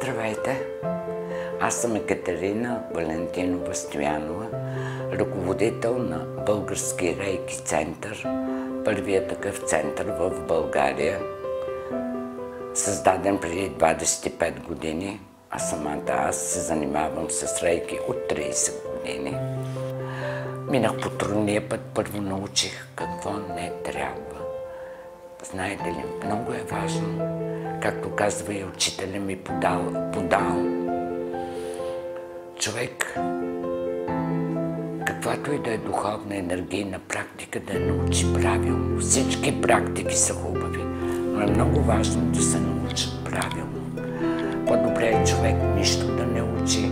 Здравейте! Аз съм Екатерина Валентинова Стоянова, ръководител на Български рейки център, първият такъв център в България, създаден преди 25 години, а самата аз се занимавам с рейки от 30 години. Минах по трудния път, първо научих какво не трябва. Знаете ли, много е важно, както казва и учителя ми подал. Човек, каквато и да е духовна енергийна практика, да я научи правилно. Всички практики са хубави, но е много важно да се научат правилно. По-добре е човек нищо да не учи,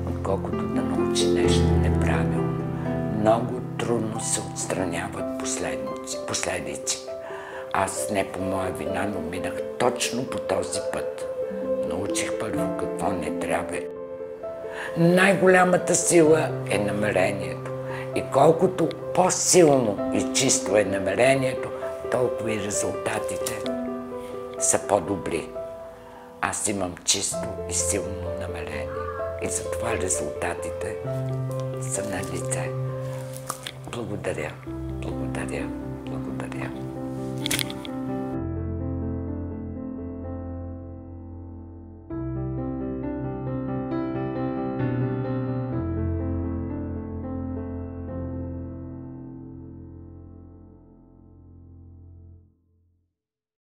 отколкото да научи нещо неправилно. Много трудно се отстраняват последици. Аз не по моя вина, но минах точно по този път. Научих първо какво не трябва. Най-голямата сила е намерението. И колкото по-силно и чисто е намерението, толкова и резултатите са по-добри. Аз имам чисто и силно намерение. И затова резултатите са на лице. Благодаря. Благодаря.